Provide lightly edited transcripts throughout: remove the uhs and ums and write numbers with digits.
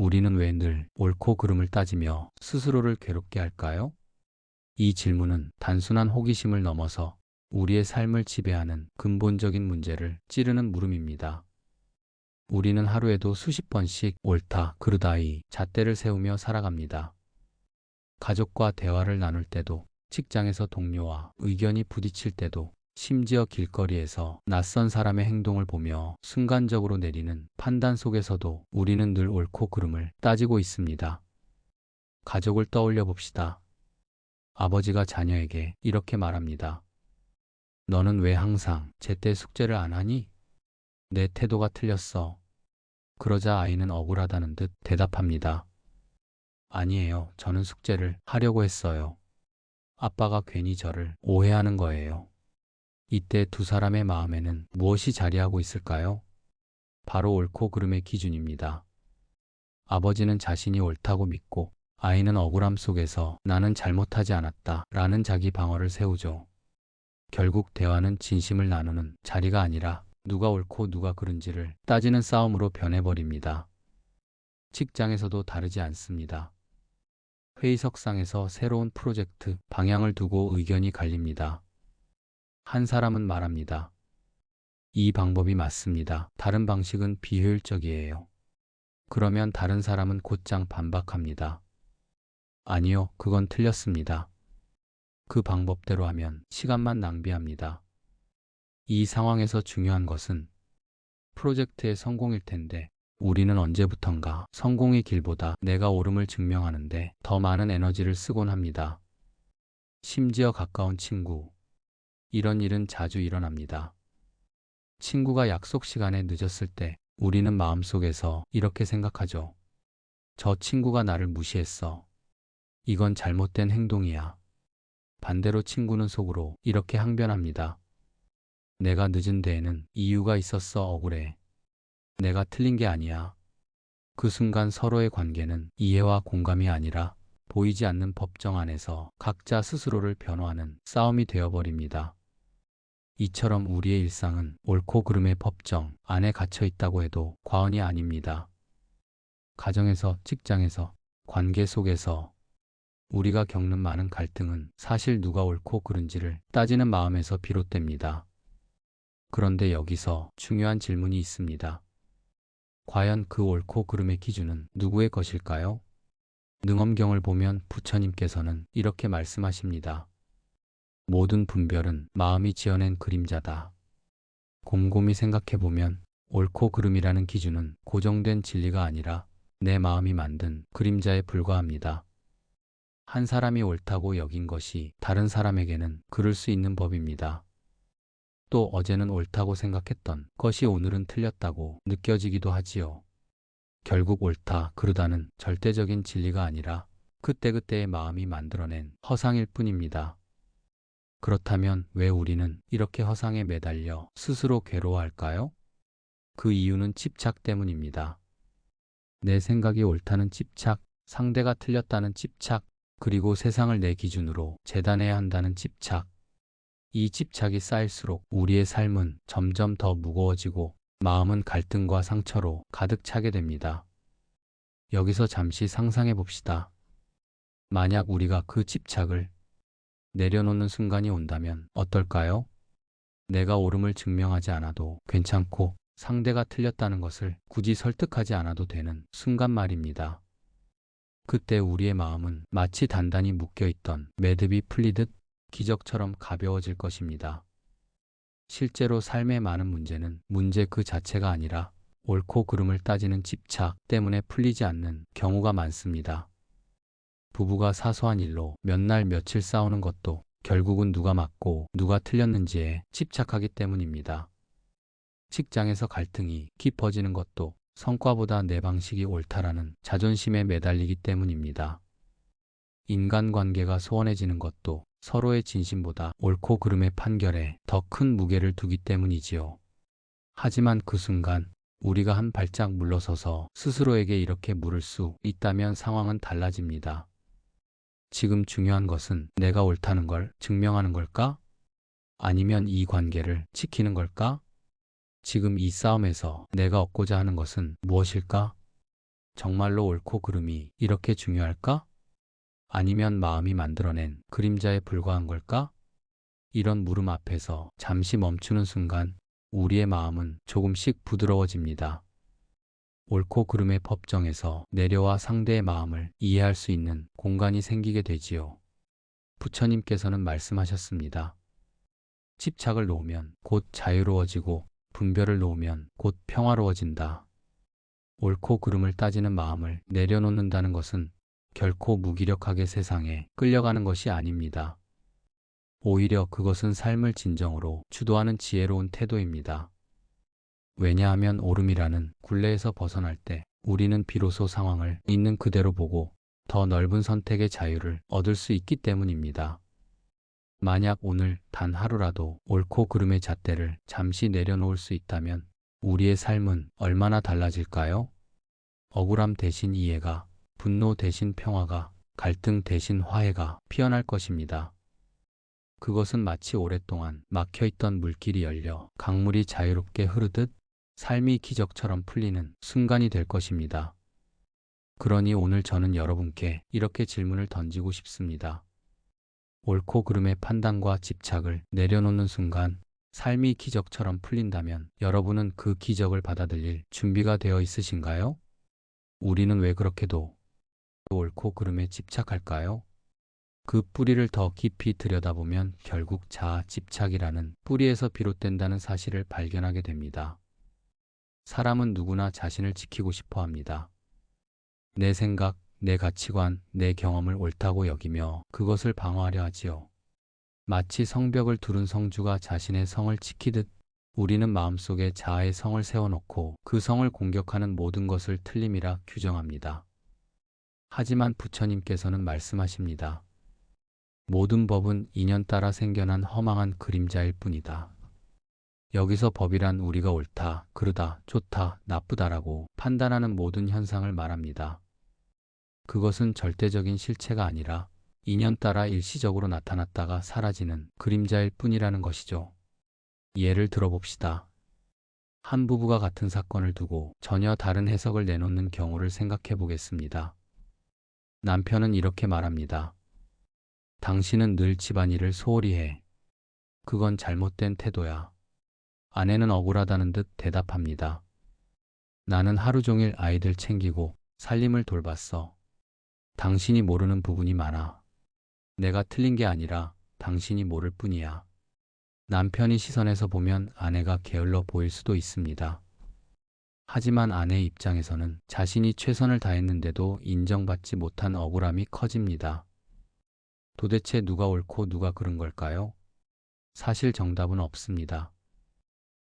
우리는 왜 늘 옳고 그름을 따지며 스스로를 괴롭게 할까요? 이 질문은 단순한 호기심을 넘어서 우리의 삶을 지배하는 근본적인 문제를 찌르는 물음입니다. 우리는 하루에도 수십 번씩 옳다, 그르다의 잣대를 세우며 살아갑니다. 가족과 대화를 나눌 때도, 직장에서 동료와 의견이 부딪힐 때도, 심지어 길거리에서 낯선 사람의 행동을 보며 순간적으로 내리는 판단 속에서도 우리는 늘 옳고 그름을 따지고 있습니다. 가족을 떠올려 봅시다. 아버지가 자녀에게 이렇게 말합니다. 너는 왜 항상 제때 숙제를 안 하니? 내 태도가 틀렸어. 그러자 아이는 억울하다는 듯 대답합니다. 아니에요. 저는 숙제를 하려고 했어요. 아빠가 괜히 저를 오해하는 거예요. 이때 두 사람의 마음에는 무엇이 자리하고 있을까요? 바로 옳고 그름의 기준입니다. 아버지는 자신이 옳다고 믿고 아이는 억울함 속에서 나는 잘못하지 않았다 라는 자기 방어를 세우죠. 결국 대화는 진심을 나누는 자리가 아니라 누가 옳고 누가 그른지를 따지는 싸움으로 변해버립니다. 직장에서도 다르지 않습니다. 회의석상에서 새로운 프로젝트 방향을 두고 의견이 갈립니다. 한 사람은 말합니다. 이 방법이 맞습니다. 다른 방식은 비효율적이에요. 그러면 다른 사람은 곧장 반박합니다. 아니요, 그건 틀렸습니다. 그 방법대로 하면 시간만 낭비합니다. 이 상황에서 중요한 것은 프로젝트의 성공일 텐데 우리는 언제부턴가 성공의 길보다 내가 옳음을 증명하는데 더 많은 에너지를 쓰곤 합니다. 심지어 가까운 친구. 이런 일은 자주 일어납니다. 친구가 약속 시간에 늦었을 때 우리는 마음속에서 이렇게 생각하죠. 저 친구가 나를 무시했어. 이건 잘못된 행동이야. 반대로 친구는 속으로 이렇게 항변합니다. 내가 늦은 데에는 이유가 있었어. 억울해. 내가 틀린 게 아니야. 그 순간 서로의 관계는 이해와 공감이 아니라 보이지 않는 법정 안에서 각자 스스로를 변호하는 싸움이 되어버립니다. 이처럼 우리의 일상은 옳고 그름의 법정 안에 갇혀 있다고 해도 과언이 아닙니다. 가정에서, 직장에서, 관계 속에서 우리가 겪는 많은 갈등은 사실 누가 옳고 그른지를 따지는 마음에서 비롯됩니다. 그런데 여기서 중요한 질문이 있습니다. 과연 그 옳고 그름의 기준은 누구의 것일까요? 능엄경을 보면 부처님께서는 이렇게 말씀하십니다. 모든 분별은 마음이 지어낸 그림자다. 곰곰이 생각해보면 옳고 그름이라는 기준은 고정된 진리가 아니라 내 마음이 만든 그림자에 불과합니다. 한 사람이 옳다고 여긴 것이 다른 사람에게는 그럴 수 있는 법입니다. 또 어제는 옳다고 생각했던 것이 오늘은 틀렸다고 느껴지기도 하지요. 결국 옳다, 그르다는 절대적인 진리가 아니라 그때그때의 마음이 만들어낸 허상일 뿐입니다. 그렇다면 왜 우리는 이렇게 허상에 매달려 스스로 괴로워할까요? 그 이유는 집착 때문입니다. 내 생각이 옳다는 집착, 상대가 틀렸다는 집착, 그리고 세상을 내 기준으로 재단해야 한다는 집착. 이 집착이 쌓일수록 우리의 삶은 점점 더 무거워지고 마음은 갈등과 상처로 가득 차게 됩니다. 여기서 잠시 상상해 봅시다. 만약 우리가 그 집착을 내려놓는 순간이 온다면 어떨까요? 내가 옳음을 증명하지 않아도 괜찮고 상대가 틀렸다는 것을 굳이 설득하지 않아도 되는 순간 말입니다. 그때 우리의 마음은 마치 단단히 묶여있던 매듭이 풀리듯 기적처럼 가벼워질 것입니다. 실제로 삶의 많은 문제는 문제 그 자체가 아니라 옳고 그름을 따지는 집착 때문에 풀리지 않는 경우가 많습니다. 부부가 사소한 일로 몇 날 며칠 싸우는 것도 결국은 누가 맞고 누가 틀렸는지에 집착하기 때문입니다. 직장에서 갈등이 깊어지는 것도 성과보다 내 방식이 옳다라는 자존심에 매달리기 때문입니다. 인간관계가 소원해지는 것도 서로의 진심보다 옳고 그름의 판결에 더 큰 무게를 두기 때문이지요. 하지만 그 순간 우리가 한 발짝 물러서서 스스로에게 이렇게 물을 수 있다면 상황은 달라집니다. 지금 중요한 것은 내가 옳다는 걸 증명하는 걸까? 아니면 이 관계를 지키는 걸까? 지금 이 싸움에서 내가 얻고자 하는 것은 무엇일까? 정말로 옳고 그름이 이렇게 중요할까? 아니면 마음이 만들어낸 그림자에 불과한 걸까? 이런 물음 앞에서 잠시 멈추는 순간 우리의 마음은 조금씩 부드러워집니다. 옳고 그름의 법정에서 내려와 상대의 마음을 이해할 수 있는 공간이 생기게 되지요. 부처님께서는 말씀하셨습니다. 집착을 놓으면 곧 자유로워지고 분별을 놓으면 곧 평화로워진다. 옳고 그름을 따지는 마음을 내려놓는다는 것은 결코 무기력하게 세상에 끌려가는 것이 아닙니다. 오히려 그것은 삶을 진정으로 주도하는 지혜로운 태도입니다. 왜냐하면 옳음이라는 굴레에서 벗어날 때 우리는 비로소 상황을 있는 그대로 보고 더 넓은 선택의 자유를 얻을 수 있기 때문입니다. 만약 오늘 단 하루라도 옳고 그름의 잣대를 잠시 내려놓을 수 있다면 우리의 삶은 얼마나 달라질까요? 억울함 대신 이해가, 분노 대신 평화가, 갈등 대신 화해가 피어날 것입니다. 그것은 마치 오랫동안 막혀있던 물길이 열려 강물이 자유롭게 흐르듯 삶이 기적처럼 풀리는 순간이 될 것입니다. 그러니 오늘 저는 여러분께 이렇게 질문을 던지고 싶습니다. 옳고 그름의 판단과 집착을 내려놓는 순간 삶이 기적처럼 풀린다면 여러분은 그 기적을 받아들일 준비가 되어 있으신가요? 우리는 왜 그렇게도 옳고 그름에 집착할까요? 그 뿌리를 더 깊이 들여다보면 결국 자아 집착이라는 뿌리에서 비롯된다는 사실을 발견하게 됩니다. 사람은 누구나 자신을 지키고 싶어 합니다. 내 생각, 내 가치관, 내 경험을 옳다고 여기며 그것을 방어하려 하지요. 마치 성벽을 두른 성주가 자신의 성을 지키듯 우리는 마음속에 자아의 성을 세워놓고 그 성을 공격하는 모든 것을 틀림이라 규정합니다. 하지만 부처님께서는 말씀하십니다. 모든 법은 인연 따라 생겨난 허망한 그림자일 뿐이다. 여기서 법이란 우리가 옳다, 그르다, 좋다, 나쁘다라고 판단하는 모든 현상을 말합니다. 그것은 절대적인 실체가 아니라 인연 따라 일시적으로 나타났다가 사라지는 그림자일 뿐이라는 것이죠. 예를 들어봅시다. 한 부부가 같은 사건을 두고 전혀 다른 해석을 내놓는 경우를 생각해 보겠습니다. 남편은 이렇게 말합니다. 당신은 늘 집안일을 소홀히 해. 그건 잘못된 태도야. 아내는 억울하다는 듯 대답합니다. 나는 하루 종일 아이들 챙기고 살림을 돌봤어. 당신이 모르는 부분이 많아. 내가 틀린 게 아니라 당신이 모를 뿐이야. 남편이 시선에서 보면 아내가 게을러 보일 수도 있습니다. 하지만 아내의 입장에서는 자신이 최선을 다했는데도 인정받지 못한 억울함이 커집니다. 도대체 누가 옳고 누가 그른 걸까요? 사실 정답은 없습니다.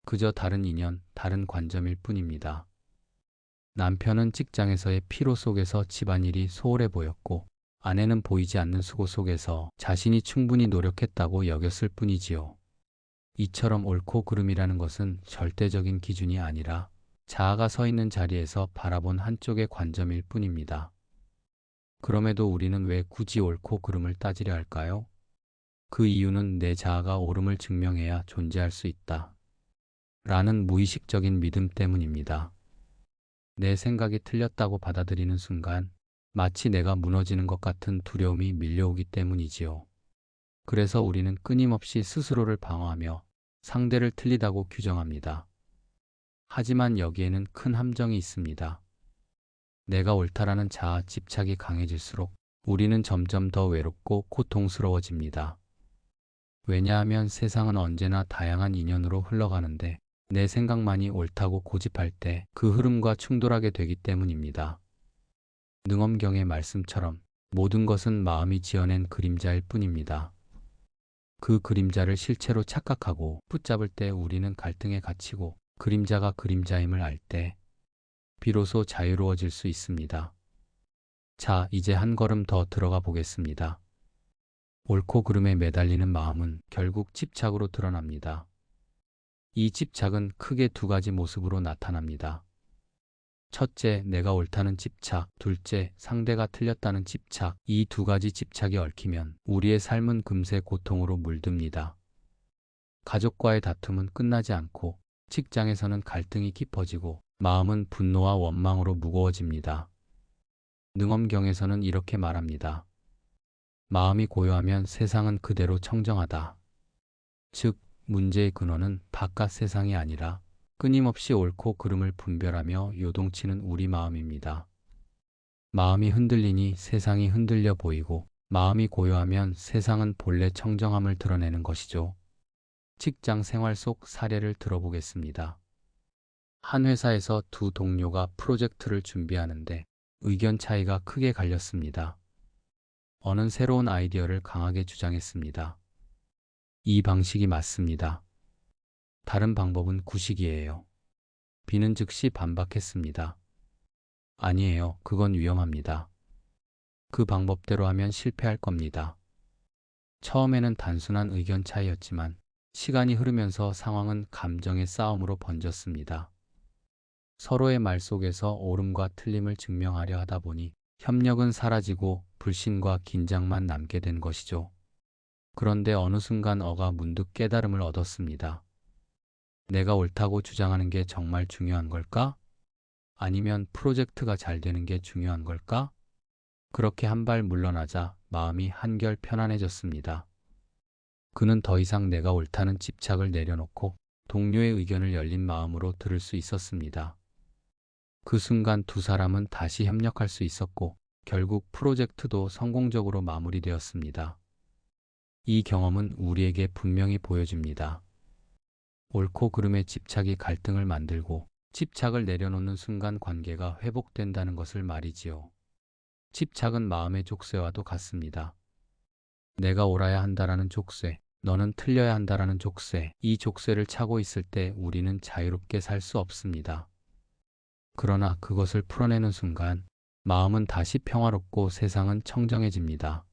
그저 다른 인연, 다른 관점일 뿐입니다. 남편은 직장에서의 피로 속에서 집안일이 소홀해 보였고 아내는 보이지 않는 수고 속에서 자신이 충분히 노력했다고 여겼을 뿐이지요. 이처럼 옳고 그름이라는 것은 절대적인 기준이 아니라 자아가 서 있는 자리에서 바라본 한쪽의 관점일 뿐입니다. 그럼에도 우리는 왜 굳이 옳고 그름을 따지려 할까요? 그 이유는 내 자아가 옳음을 증명해야 존재할 수 있다. 라는 무의식적인 믿음 때문입니다. 내 생각이 틀렸다고 받아들이는 순간 마치 내가 무너지는 것 같은 두려움이 밀려오기 때문이지요. 그래서 우리는 끊임없이 스스로를 방어하며 상대를 틀리다고 규정합니다. 하지만 여기에는 큰 함정이 있습니다. 내가 옳다라는 자아 집착이 강해질수록 우리는 점점 더 외롭고 고통스러워집니다. 왜냐하면 세상은 언제나 다양한 인연으로 흘러가는데 내 생각만이 옳다고 고집할 때 그 흐름과 충돌하게 되기 때문입니다. 능엄경의 말씀처럼 모든 것은 마음이 지어낸 그림자일 뿐입니다. 그 그림자를 실체로 착각하고 붙잡을 때 우리는 갈등에 갇히고 그림자가 그림자임을 알 때 비로소 자유로워질 수 있습니다. 자, 이제 한 걸음 더 들어가 보겠습니다. 옳고 그름에 매달리는 마음은 결국 집착으로 드러납니다. 이 집착은 크게 두 가지 모습으로 나타납니다. 첫째, 내가 옳다는 집착, 둘째, 상대가 틀렸다는 집착. 이 두 가지 집착이 얽히면 우리의 삶은 금세 고통으로 물듭니다. 가족과의 다툼은 끝나지 않고 직장에서는 갈등이 깊어지고 마음은 분노와 원망으로 무거워집니다. 능엄경에서는 이렇게 말합니다. 마음이 고요하면 세상은 그대로 청정하다. 즉, 문제의 근원은 바깥 세상이 아니라 끊임없이 옳고 그름을 분별하며 요동치는 우리 마음입니다. 마음이 흔들리니 세상이 흔들려 보이고 마음이 고요하면 세상은 본래 청정함을 드러내는 것이죠. 직장 생활 속 사례를 들어보겠습니다. 한 회사에서 두 동료가 프로젝트를 준비하는데 의견 차이가 크게 갈렸습니다. 어는 새로운 아이디어를 강하게 주장했습니다. 이 방식이 맞습니다. 다른 방법은 구식이에요. B는 즉시 반박했습니다. 아니에요. 그건 위험합니다. 그 방법대로 하면 실패할 겁니다. 처음에는 단순한 의견 차이였지만 시간이 흐르면서 상황은 감정의 싸움으로 번졌습니다. 서로의 말 속에서 옳음과 틀림을 증명하려 하다 보니 협력은 사라지고 불신과 긴장만 남게 된 것이죠. 그런데 어느 순간 어가 문득 깨달음을 얻었습니다. 내가 옳다고 주장하는 게 정말 중요한 걸까? 아니면 프로젝트가 잘 되는 게 중요한 걸까? 그렇게 한 발 물러나자 마음이 한결 편안해졌습니다. 그는 더 이상 내가 옳다는 집착을 내려놓고 동료의 의견을 열린 마음으로 들을 수 있었습니다. 그 순간 두 사람은 다시 협력할 수 있었고 결국 프로젝트도 성공적으로 마무리되었습니다. 이 경험은 우리에게 분명히 보여줍니다. 옳고 그름의 집착이 갈등을 만들고 집착을 내려놓는 순간 관계가 회복된다는 것을 말이지요. 집착은 마음의 족쇄와도 같습니다. 내가 옳아야 한다라는 족쇄, 너는 틀려야 한다라는 족쇄, 이 족쇄를 차고 있을 때 우리는 자유롭게 살 수 없습니다. 그러나 그것을 풀어내는 순간 마음은 다시 평화롭고 세상은 청정해집니다.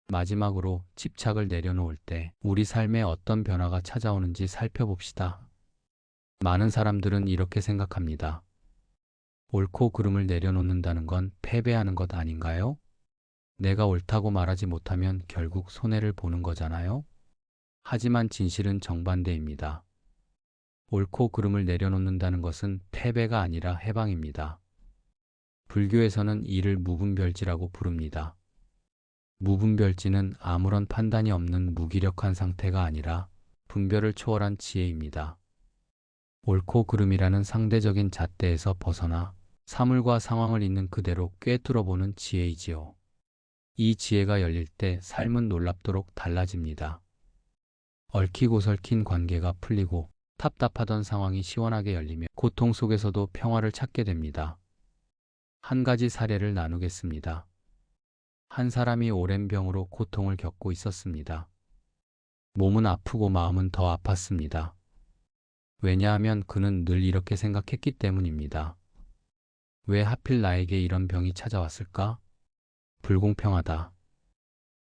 마지막으로 집착을 내려놓을 때 우리 삶에 어떤 변화가 찾아오는지 살펴봅시다. 많은 사람들은 이렇게 생각합니다. 옳고 그름을 내려놓는다는 건 패배하는 것 아닌가요? 내가 옳다고 말하지 못하면 결국 손해를 보는 거잖아요? 하지만 진실은 정반대입니다. 옳고 그름을 내려놓는다는 것은 패배가 아니라 해방입니다. 불교에서는 이를 무분별지라고 부릅니다. 무분별지는 아무런 판단이 없는 무기력한 상태가 아니라 분별을 초월한 지혜입니다. 옳고 그름이라는 상대적인 잣대에서 벗어나 사물과 상황을 있는 그대로 꿰뚫어보는 지혜이지요. 이 지혜가 열릴 때 삶은 놀랍도록 달라집니다. 얽히고 설킨 관계가 풀리고 답답하던 상황이 시원하게 열리며 고통 속에서도 평화를 찾게 됩니다. 한 가지 사례를 나누겠습니다. 한 사람이 오랜 병으로 고통을 겪고 있었습니다. 몸은 아프고 마음은 더 아팠습니다. 왜냐하면 그는 늘 이렇게 생각했기 때문입니다. 왜 하필 나에게 이런 병이 찾아왔을까? 불공평하다.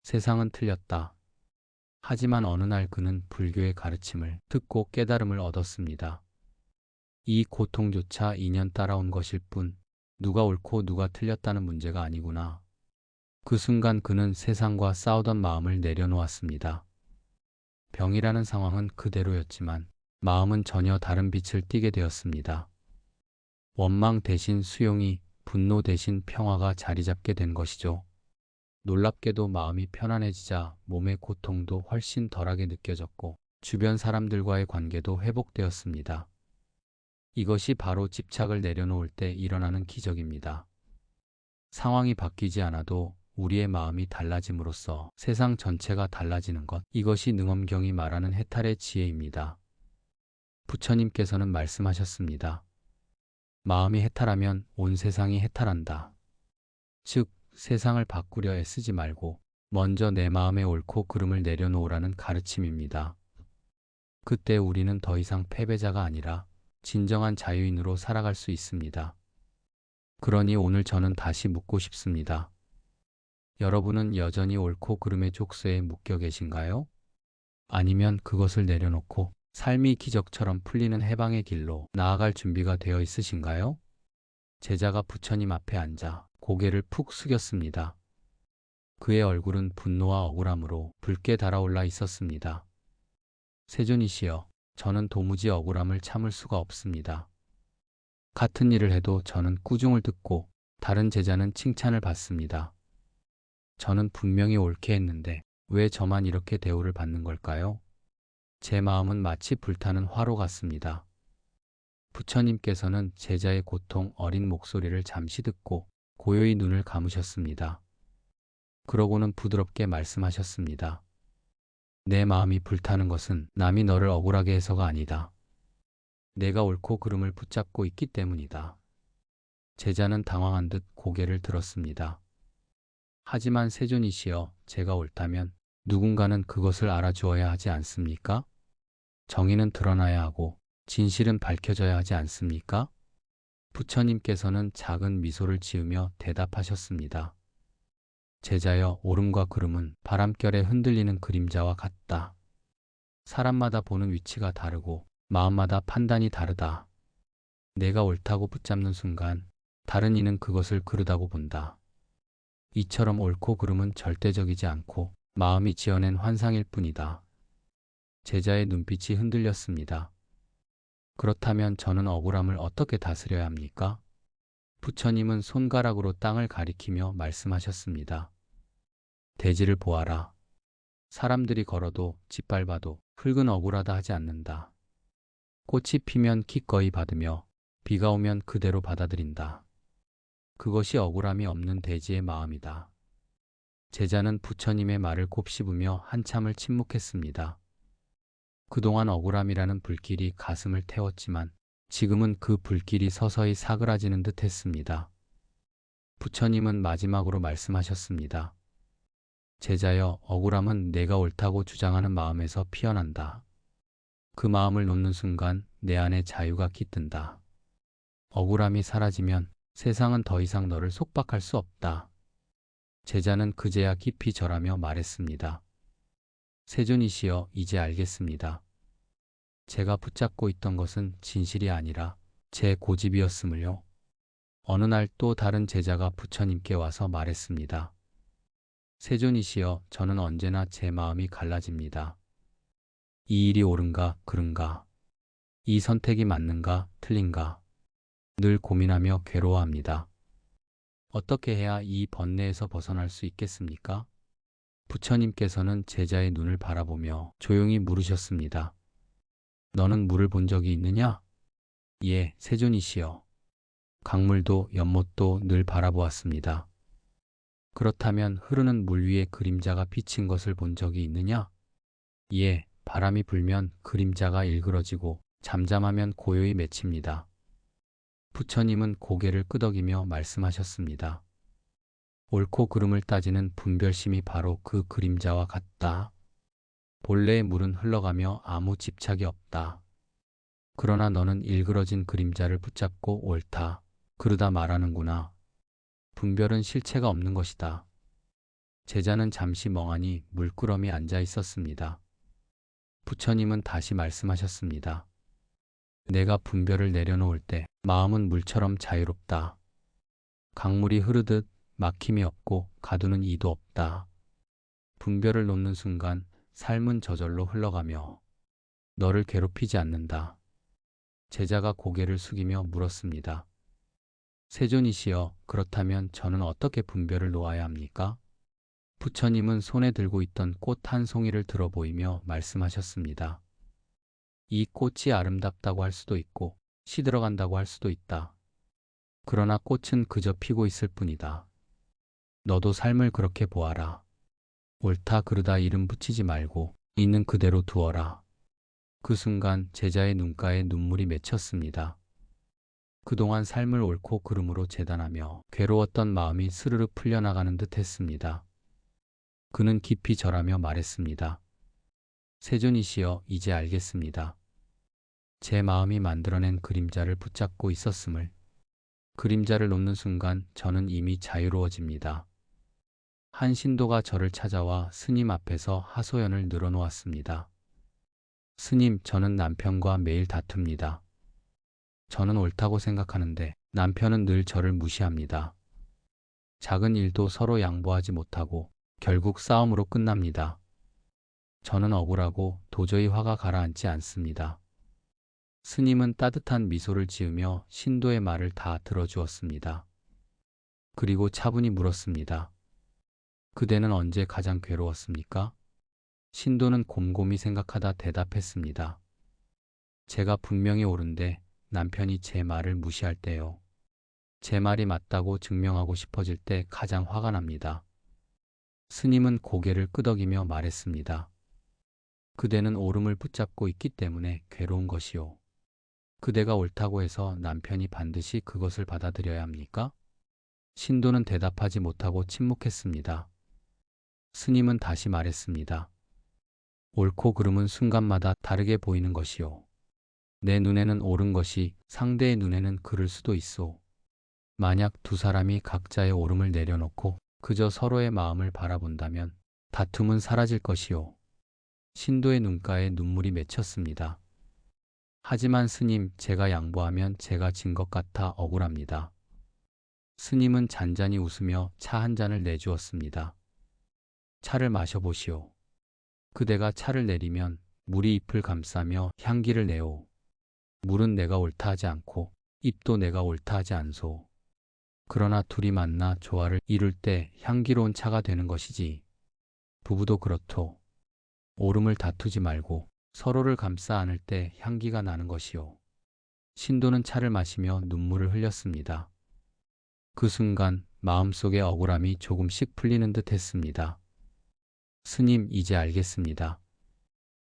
세상은 틀렸다. 하지만 어느 날 그는 불교의 가르침을 듣고 깨달음을 얻었습니다. 이 고통조차 인연 따라온 것일 뿐 누가 옳고 누가 틀렸다는 문제가 아니구나. 그 순간 그는 세상과 싸우던 마음을 내려놓았습니다. 병이라는 상황은 그대로였지만 마음은 전혀 다른 빛을 띠게 되었습니다. 원망 대신 수용이, 분노 대신 평화가 자리 잡게 된 것이죠. 놀랍게도 마음이 편안해지자 몸의 고통도 훨씬 덜하게 느껴졌고 주변 사람들과의 관계도 회복되었습니다. 이것이 바로 집착을 내려놓을 때 일어나는 기적입니다. 상황이 바뀌지 않아도 우리의 마음이 달라짐으로써 세상 전체가 달라지는 것, 이것이 능엄경이 말하는 해탈의 지혜입니다. 부처님께서는 말씀하셨습니다. 마음이 해탈하면 온 세상이 해탈한다. 즉, 세상을 바꾸려 애쓰지 말고 먼저 내 마음의 옳고 그름을 내려놓으라는 가르침입니다. 그때 우리는 더 이상 패배자가 아니라 진정한 자유인으로 살아갈 수 있습니다. 그러니 오늘 저는 다시 묻고 싶습니다. 여러분은 여전히 옳고 그름의 족쇄에 묶여 계신가요? 아니면 그것을 내려놓고 삶이 기적처럼 풀리는 해방의 길로 나아갈 준비가 되어 있으신가요? 제자가 부처님 앞에 앉아 고개를 푹 숙였습니다. 그의 얼굴은 분노와 억울함으로 붉게 달아올라 있었습니다. 세존이시여, 저는 도무지 억울함을 참을 수가 없습니다. 같은 일을 해도 저는 꾸중을 듣고 다른 제자는 칭찬을 받습니다. 저는 분명히 옳게 했는데 왜 저만 이렇게 대우를 받는 걸까요? 제 마음은 마치 불타는 화로 같습니다. 부처님께서는 제자의 고통 어린 목소리를 잠시 듣고 고요히 눈을 감으셨습니다. 그러고는 부드럽게 말씀하셨습니다. 내 마음이 불타는 것은 남이 너를 억울하게 해서가 아니다. 내가 옳고 그름을 붙잡고 있기 때문이다. 제자는 당황한 듯 고개를 들었습니다. 하지만 세존이시여, 제가 옳다면 누군가는 그것을 알아주어야 하지 않습니까? 정의는 드러나야 하고 진실은 밝혀져야 하지 않습니까? 부처님께서는 작은 미소를 지으며 대답하셨습니다. 제자여, 옳음과 그름은 바람결에 흔들리는 그림자와 같다. 사람마다 보는 위치가 다르고 마음마다 판단이 다르다. 내가 옳다고 붙잡는 순간 다른 이는 그것을 그르다고 본다. 이처럼 옳고 그름은 절대적이지 않고 마음이 지어낸 환상일 뿐이다. 제자의 눈빛이 흔들렸습니다. 그렇다면 저는 억울함을 어떻게 다스려야 합니까? 부처님은 손가락으로 땅을 가리키며 말씀하셨습니다. 대지를 보아라. 사람들이 걸어도 짓밟아도 흙은 억울하다 하지 않는다. 꽃이 피면 기꺼이 받으며 비가 오면 그대로 받아들인다. 그것이 억울함이 없는 대지의 마음이다. 제자는 부처님의 말을 곱씹으며 한참을 침묵했습니다. 그동안 억울함이라는 불길이 가슴을 태웠지만 지금은 그 불길이 서서히 사그라지는 듯 했습니다. 부처님은 마지막으로 말씀하셨습니다. 제자여, 억울함은 내가 옳다고 주장하는 마음에서 피어난다. 그 마음을 놓는 순간 내 안에 자유가 깃든다. 억울함이 사라지면 세상은 더 이상 너를 속박할 수 없다. 제자는 그제야 깊이 절하며 말했습니다. 세존이시여, 이제 알겠습니다. 제가 붙잡고 있던 것은 진실이 아니라 제 고집이었음을요. 어느 날 또 다른 제자가 부처님께 와서 말했습니다. 세존이시여, 저는 언제나 제 마음이 갈라집니다. 이 일이 옳은가 그른가, 이 선택이 맞는가 틀린가, 늘 고민하며 괴로워합니다. 어떻게 해야 이 번뇌에서 벗어날 수 있겠습니까? 부처님께서는 제자의 눈을 바라보며 조용히 물으셨습니다. 너는 물을 본 적이 있느냐? 예, 세존이시여. 강물도 연못도 늘 바라보았습니다. 그렇다면 흐르는 물 위에 그림자가 비친 것을 본 적이 있느냐? 예, 바람이 불면 그림자가 일그러지고 잠잠하면 고요히 맺힙니다. 부처님은 고개를 끄덕이며 말씀하셨습니다. 옳고 그름을 따지는 분별심이 바로 그 그림자와 같다. 본래의 물은 흘러가며 아무 집착이 없다. 그러나 너는 일그러진 그림자를 붙잡고 옳다, 그르다 말하는구나. 분별은 실체가 없는 것이다. 제자는 잠시 멍하니 물끄러미 앉아 있었습니다. 부처님은 다시 말씀하셨습니다. 내가 분별을 내려놓을 때 마음은 물처럼 자유롭다. 강물이 흐르듯 막힘이 없고 가두는 이도 없다. 분별을 놓는 순간 삶은 저절로 흘러가며 너를 괴롭히지 않는다. 제자가 고개를 숙이며 물었습니다. 세존이시여, 그렇다면 저는 어떻게 분별을 놓아야 합니까? 부처님은 손에 들고 있던 꽃 한 송이를 들어 보이며 말씀하셨습니다. 이 꽃이 아름답다고 할 수도 있고 시들어간다고 할 수도 있다. 그러나 꽃은 그저 피고 있을 뿐이다. 너도 삶을 그렇게 보아라. 옳다 그르다 이름 붙이지 말고 있는 그대로 두어라. 그 순간 제자의 눈가에 눈물이 맺혔습니다. 그동안 삶을 옳고 그름으로 재단하며 괴로웠던 마음이 스르르 풀려나가는 듯 했습니다. 그는 깊이 절하며 말했습니다. 세존이시여, 이제 알겠습니다. 제 마음이 만들어낸 그림자를 붙잡고 있었음을. 그림자를 놓는 순간 저는 이미 자유로워집니다. 한 신도가 저를 찾아와 스님 앞에서 하소연을 늘어놓았습니다. 스님, 저는 남편과 매일 다툽니다. 저는 옳다고 생각하는데 남편은 늘 저를 무시합니다. 작은 일도 서로 양보하지 못하고 결국 싸움으로 끝납니다. 저는 억울하고 도저히 화가 가라앉지 않습니다. 스님은 따뜻한 미소를 지으며 신도의 말을 다 들어주었습니다. 그리고 차분히 물었습니다. 그대는 언제 가장 괴로웠습니까? 신도는 곰곰이 생각하다 대답했습니다. 제가 분명히 옳은데 남편이 제 말을 무시할 때요. 제 말이 맞다고 증명하고 싶어질 때 가장 화가 납니다. 스님은 고개를 끄덕이며 말했습니다. 그대는 옳음을 붙잡고 있기 때문에 괴로운 것이요. 그대가 옳다고 해서 남편이 반드시 그것을 받아들여야 합니까? 신도는 대답하지 못하고 침묵했습니다. 스님은 다시 말했습니다. 옳고 그름은 순간마다 다르게 보이는 것이요. 내 눈에는 옳은 것이 상대의 눈에는 그를 수도 있소. 만약 두 사람이 각자의 옳음을 내려놓고 그저 서로의 마음을 바라본다면 다툼은 사라질 것이요. 신도의 눈가에 눈물이 맺혔습니다. 하지만 스님, 제가 양보하면 제가 진 것 같아 억울합니다. 스님은 잔잔히 웃으며 차 한 잔을 내주었습니다. 차를 마셔보시오. 그대가 차를 내리면 물이 잎을 감싸며 향기를 내오. 물은 내가 옳다 하지 않고 잎도 내가 옳다 하지 않소. 그러나 둘이 만나 조화를 이룰 때 향기로운 차가 되는 것이지. 부부도 그렇소. 옳음을 다투지 말고 서로를 감싸 안을 때 향기가 나는 것이요. 신도는 차를 마시며 눈물을 흘렸습니다. 그 순간 마음속의 억울함이 조금씩 풀리는 듯 했습니다. 스님, 이제 알겠습니다.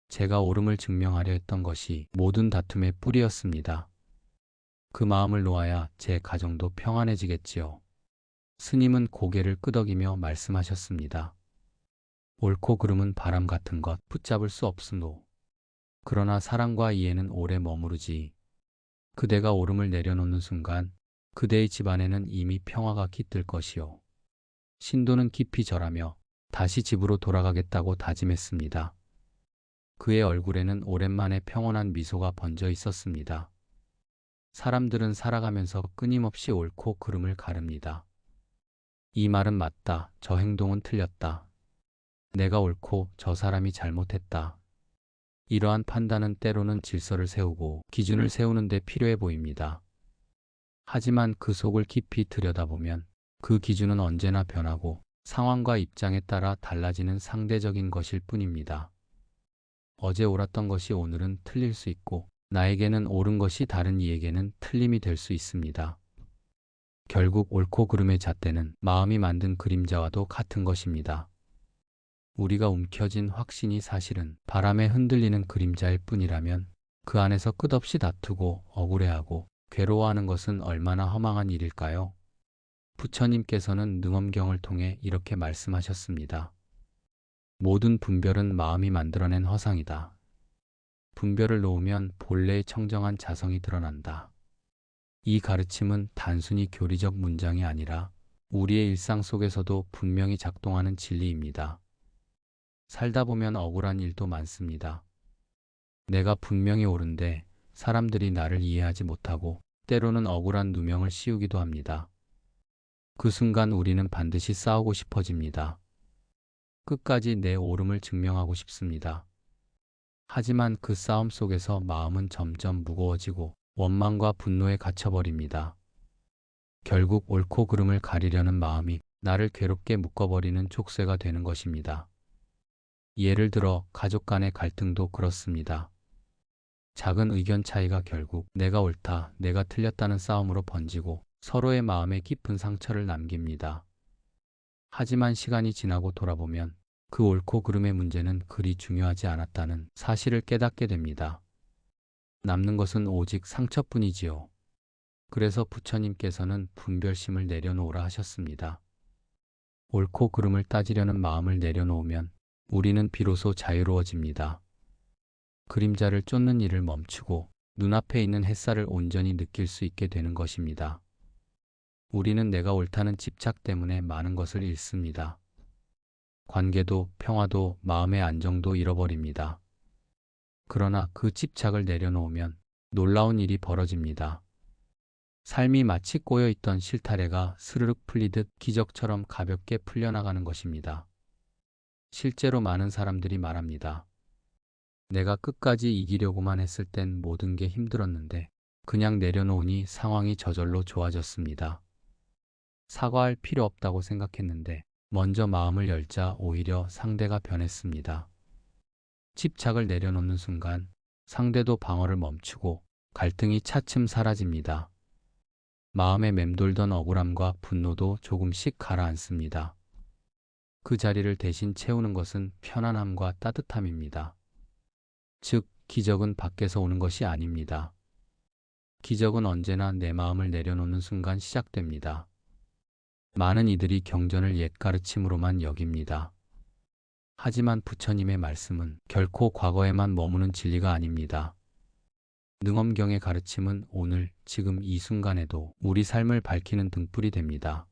제가 옳음을 증명하려 했던 것이 모든 다툼의 뿌리였습니다. 그 마음을 놓아야 제 가정도 평안해지겠지요. 스님은 고개를 끄덕이며 말씀하셨습니다. 옳고 그름은 바람 같은 것 붙잡을 수 없으노. 그러나 사랑과 이해는 오래 머무르지. 그대가 옳음을 내려놓는 순간 그대의 집안에는 이미 평화가 깃들 것이요. 신도는 깊이 절하며 다시 집으로 돌아가겠다고 다짐했습니다. 그의 얼굴에는 오랜만에 평온한 미소가 번져 있었습니다. 사람들은 살아가면서 끊임없이 옳고 그름을 가릅니다. 이 말은 맞다. 저 행동은 틀렸다. 내가 옳고 저 사람이 잘못했다. 이러한 판단은 때로는 질서를 세우고 기준을 세우는 데 필요해 보입니다. 하지만 그 속을 깊이 들여다보면 그 기준은 언제나 변하고 상황과 입장에 따라 달라지는 상대적인 것일 뿐입니다. 어제 옳았던 것이 오늘은 틀릴 수 있고 나에게는 옳은 것이 다른 이에게는 틀림이 될 수 있습니다. 결국 옳고 그름의 잣대는 마음이 만든 그림자와도 같은 것입니다. 우리가 움켜쥔 확신이 사실은 바람에 흔들리는 그림자일 뿐이라면 그 안에서 끝없이 다투고 억울해하고 괴로워하는 것은 얼마나 허망한 일일까요? 부처님께서는 능엄경을 통해 이렇게 말씀하셨습니다. 모든 분별은 마음이 만들어낸 허상이다. 분별을 놓으면 본래의 청정한 자성이 드러난다. 이 가르침은 단순히 교리적 문장이 아니라 우리의 일상 속에서도 분명히 작동하는 진리입니다. 살다 보면 억울한 일도 많습니다. 내가 분명히 옳은데 사람들이 나를 이해하지 못하고 때로는 억울한 누명을 씌우기도 합니다. 그 순간 우리는 반드시 싸우고 싶어집니다. 끝까지 내 옳음을 증명하고 싶습니다. 하지만 그 싸움 속에서 마음은 점점 무거워지고 원망과 분노에 갇혀버립니다. 결국 옳고 그름을 가리려는 마음이 나를 괴롭게 묶어버리는 족쇄가 되는 것입니다. 예를 들어 가족 간의 갈등도 그렇습니다. 작은 의견 차이가 결국 내가 옳다, 내가 틀렸다는 싸움으로 번지고 서로의 마음에 깊은 상처를 남깁니다. 하지만 시간이 지나고 돌아보면 그 옳고 그름의 문제는 그리 중요하지 않았다는 사실을 깨닫게 됩니다. 남는 것은 오직 상처뿐이지요. 그래서 부처님께서는 분별심을 내려놓으라 하셨습니다. 옳고 그름을 따지려는 마음을 내려놓으면 우리는 비로소 자유로워집니다. 그림자를 쫓는 일을 멈추고 눈앞에 있는 햇살을 온전히 느낄 수 있게 되는 것입니다. 우리는 내가 옳다는 집착 때문에 많은 것을 잃습니다. 관계도 평화도 마음의 안정도 잃어버립니다. 그러나 그 집착을 내려놓으면 놀라운 일이 벌어집니다. 삶이 마치 꼬여있던 실타래가 스르륵 풀리듯 기적처럼 가볍게 풀려나가는 것입니다. 실제로 많은 사람들이 말합니다. 내가 끝까지 이기려고만 했을 땐 모든 게 힘들었는데 그냥 내려놓으니 상황이 저절로 좋아졌습니다. 사과할 필요 없다고 생각했는데 먼저 마음을 열자 오히려 상대가 변했습니다. 집착을 내려놓는 순간 상대도 방어를 멈추고 갈등이 차츰 사라집니다. 마음에 맴돌던 억울함과 분노도 조금씩 가라앉습니다. 그 자리를 대신 채우는 것은 편안함과 따뜻함입니다. 즉, 기적은 밖에서 오는 것이 아닙니다. 기적은 언제나 내 마음을 내려놓는 순간 시작됩니다. 많은 이들이 경전을 옛 가르침으로만 여깁니다. 하지만 부처님의 말씀은 결코 과거에만 머무는 진리가 아닙니다. 능엄경의 가르침은 오늘, 지금 이 순간에도 우리 삶을 밝히는 등불이 됩니다.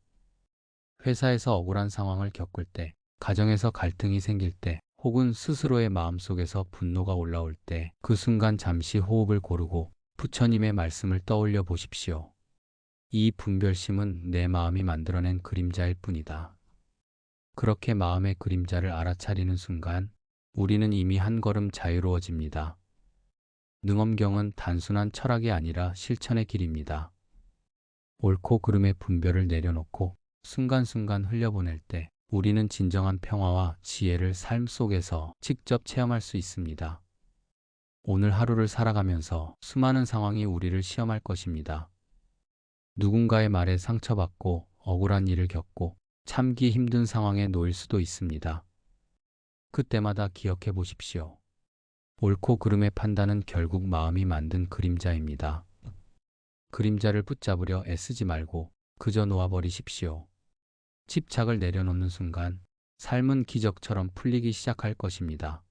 회사에서 억울한 상황을 겪을 때, 가정에서 갈등이 생길 때, 혹은 스스로의 마음속에서 분노가 올라올 때, 그 순간 잠시 호흡을 고르고 부처님의 말씀을 떠올려 보십시오. 이 분별심은 내 마음이 만들어낸 그림자일 뿐이다. 그렇게 마음의 그림자를 알아차리는 순간 우리는 이미 한 걸음 자유로워집니다. 능엄경은 단순한 철학이 아니라 실천의 길입니다. 옳고 그름의 분별을 내려놓고 순간순간 흘려보낼 때 우리는 진정한 평화와 지혜를 삶 속에서 직접 체험할 수 있습니다. 오늘 하루를 살아가면서 수많은 상황이 우리를 시험할 것입니다. 누군가의 말에 상처받고 억울한 일을 겪고 참기 힘든 상황에 놓일 수도 있습니다. 그때마다 기억해 보십시오. 옳고 그름의 판단은 결국 마음이 만든 그림자입니다. 그림자를 붙잡으려 애쓰지 말고 그저 놓아버리십시오. 집착을 내려놓는 순간 삶은 기적처럼 풀리기 시작할 것입니다.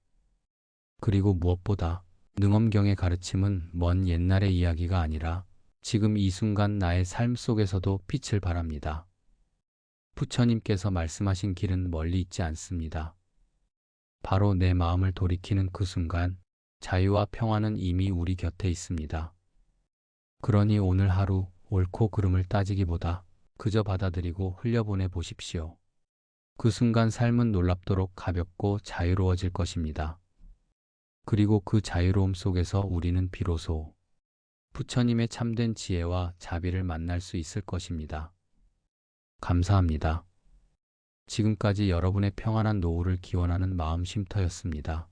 그리고 무엇보다 능엄경의 가르침은 먼 옛날의 이야기가 아니라 지금 이 순간 나의 삶 속에서도 빛을 발합니다. 부처님께서 말씀하신 길은 멀리 있지 않습니다. 바로 내 마음을 돌이키는 그 순간 자유와 평화는 이미 우리 곁에 있습니다. 그러니 오늘 하루 옳고 그름을 따지기보다 그저 받아들이고 흘려보내 보십시오. 그 순간 삶은 놀랍도록 가볍고 자유로워질 것입니다. 그리고 그 자유로움 속에서 우리는 비로소 부처님의 참된 지혜와 자비를 만날 수 있을 것입니다. 감사합니다. 지금까지 여러분의 평안한 노후를 기원하는 마음 쉼터였습니다.